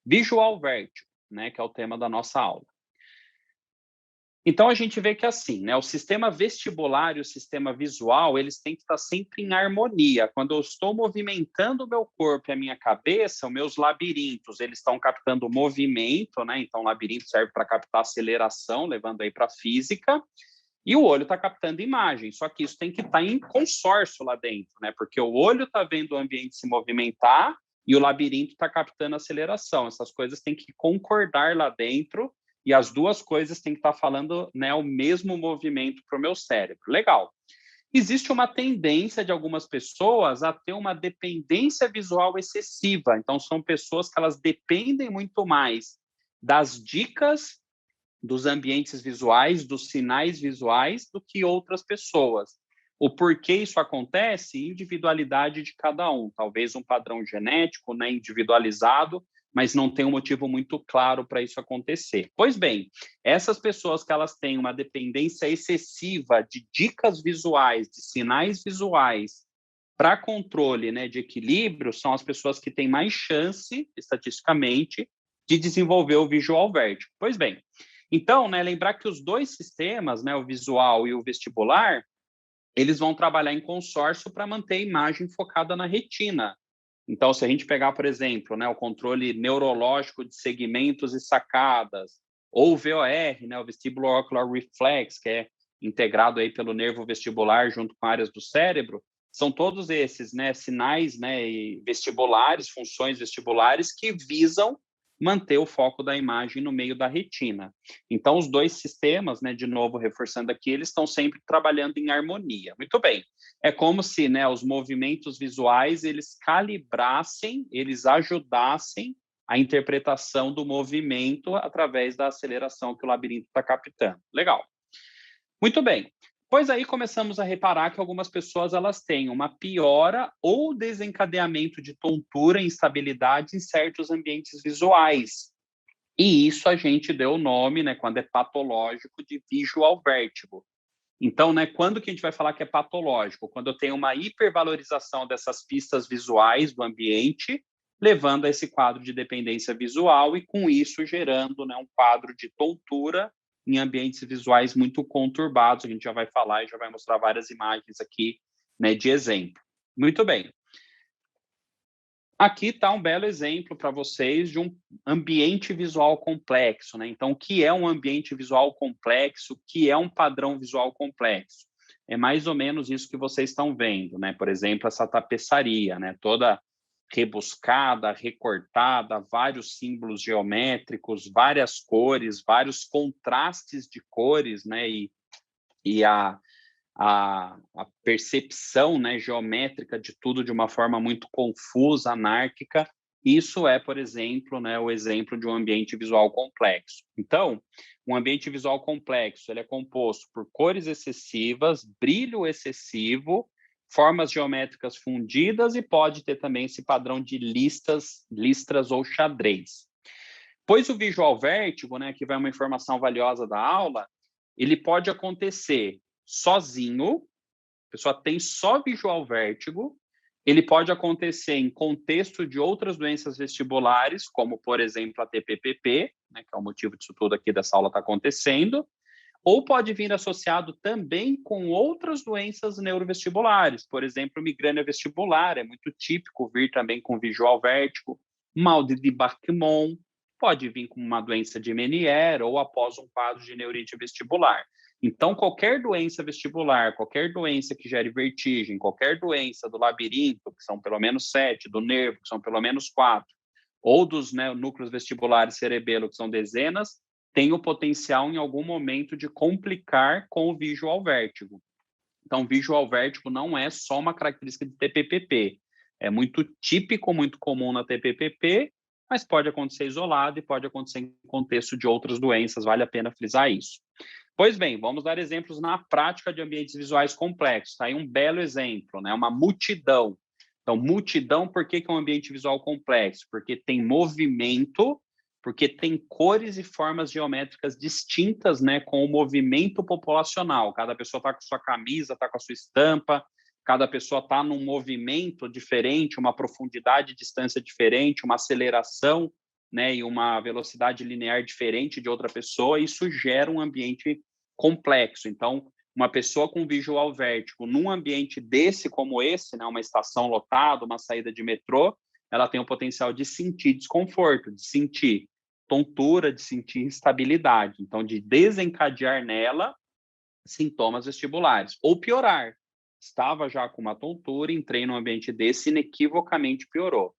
Visual vértigo, né, que é o tema da nossa aula. Então, a gente vê que assim, né, o sistema vestibular e o sistema visual, eles têm que estar sempre em harmonia. Quando eu estou movimentando o meu corpo e a minha cabeça, os meus labirintos, eles estão captando movimento, né? Então, o labirinto serve para captar aceleração, levando aí para a física, e o olho está captando imagem. Só que isso tem que estar em consórcio lá dentro, né? Porque o olho está vendo o ambiente se movimentar e o labirinto está captando aceleração. Essas coisas têm que concordar lá dentro e as duas coisas têm que estar falando, né, o mesmo movimento para o meu cérebro. Legal. Existe uma tendência de algumas pessoas a ter uma dependência visual excessiva. Então, são pessoas que elas dependem muito mais das dicas dos ambientes visuais, dos sinais visuais, do que outras pessoas. O porquê isso acontece? Individualidade de cada um. Talvez um padrão genético, né, individualizado, mas não tem um motivo muito claro para isso acontecer. Pois bem, essas pessoas que elas têm uma dependência excessiva de dicas visuais, de sinais visuais, para controle, né, de equilíbrio, são as pessoas que têm mais chance, estatisticamente, de desenvolver o visual vértigo. Pois bem, então, né, lembrar que os dois sistemas, né, o visual e o vestibular, eles vão trabalhar em consórcio para manter a imagem focada na retina. Então, se a gente pegar, por exemplo, né, o controle neurológico de segmentos e sacadas, ou o VOR, né, o Vestibular Ocular Reflex, que é integrado aí pelo nervo vestibular junto com áreas do cérebro, são todos esses, né, sinais, né, vestibulares, funções vestibulares que visam manter o foco da imagem no meio da retina. Então, os dois sistemas, né, de novo reforçando aqui, eles estão sempre trabalhando em harmonia. Muito bem. É como se, né, os movimentos visuais, eles calibrassem, eles ajudassem a interpretação do movimento através da aceleração que o labirinto está captando. Legal. Muito bem. Pois aí começamos a reparar que algumas pessoas elas têm uma piora ou desencadeamento de tontura e instabilidade em certos ambientes visuais. E isso a gente deu o nome, né, quando é patológico, de visual vértigo. Então, né, quando que a gente vai falar que é patológico? Quando eu tenho uma hipervalorização dessas pistas visuais do ambiente, levando a esse quadro de dependência visual e, com isso, gerando, né, um quadro de tontura em ambientes visuais muito conturbados. A gente já vai falar e já vai mostrar várias imagens aqui, né, de exemplo. Muito bem. Aqui está um belo exemplo para vocês de um ambiente visual complexo, né? Então, o que é um ambiente visual complexo? O que é um padrão visual complexo? É mais ou menos isso que vocês estão vendo, né? Por exemplo, essa tapeçaria, né? Toda rebuscada, recortada, vários símbolos geométricos, várias cores, vários contrastes de cores, né? E a percepção, né, geométrica de tudo de uma forma muito confusa, anárquica. Isso é, por exemplo, né, o exemplo de um ambiente visual complexo. Então, um ambiente visual complexo ele é composto por cores excessivas, brilho excessivo, formas geométricas fundidas e pode ter também esse padrão de listras ou xadrez. Pois o visual vértigo, né, que vai uma informação valiosa da aula, ele pode acontecer sozinho, a pessoa tem só visual vértigo, ele pode acontecer em contexto de outras doenças vestibulares, como, por exemplo, a TPPP, né, que é o motivo disso tudo aqui dessa aula está acontecendo, ou pode vir associado também com outras doenças neurovestibulares, por exemplo, migrânia vestibular, é muito típico vir também com visual vértigo, mal de Bacquemont, pode vir com uma doença de Meniere ou após um quadro de neurite vestibular. Então, qualquer doença vestibular, qualquer doença que gere vertigem, qualquer doença do labirinto, que são pelo menos 7, do nervo, que são pelo menos 4, ou dos, né, núcleos vestibulares cerebelo, que são dezenas, tem o potencial em algum momento de complicar com o visual vértigo. Então, visual vértigo não é só uma característica de TPPP. É muito típico, muito comum na TPPP, mas pode acontecer isolado e pode acontecer em contexto de outras doenças, vale a pena frisar isso. Pois bem, vamos dar exemplos na prática de ambientes visuais complexos. Está aí um belo exemplo, né? Uma multidão. Então, multidão, por que é um ambiente visual complexo? Porque tem movimento, porque tem cores e formas geométricas distintas, né, com o movimento populacional. Cada pessoa está com sua camisa, está com a sua estampa, cada pessoa está num movimento diferente, uma profundidade e distância diferente, uma aceleração, né, e uma velocidade linear diferente de outra pessoa, isso gera um ambiente complexo. Então, uma pessoa com visual vértigo num ambiente desse como esse, né, uma estação lotada, uma saída de metrô, ela tem o potencial de sentir desconforto, de sentir tontura, de sentir instabilidade. Então, de desencadear nela sintomas vestibulares, ou piorar. Estava já com uma tontura, entrei num ambiente desse, inequivocamente piorou.